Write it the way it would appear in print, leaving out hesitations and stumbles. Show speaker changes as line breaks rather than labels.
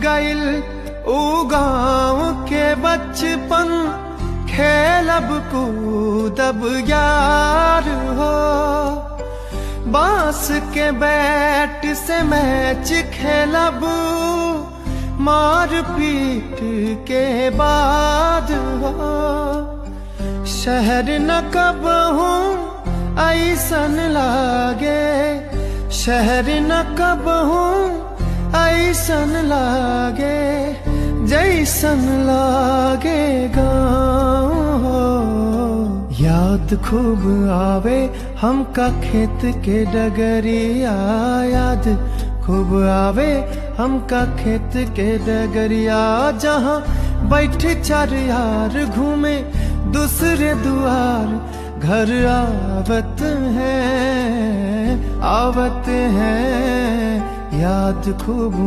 गइल ऊ गाँव के बचपन, खेलब कूदब यार हो। बांस के बैट से मैच खेलब, मार पीट के बाद हो। शहर न कब हूँ ऐसन लागे, शहर न कब हूँ ऐसन लागे, जैसन लागे गाँव हो। याद खूब आवे हमका खेत के डगरिया, याद खूब आवे हमका खेत के डगरिया। जहाँ बैठ चार यार घूमे दूसरे दुआर, घर आवत हैं याद खूब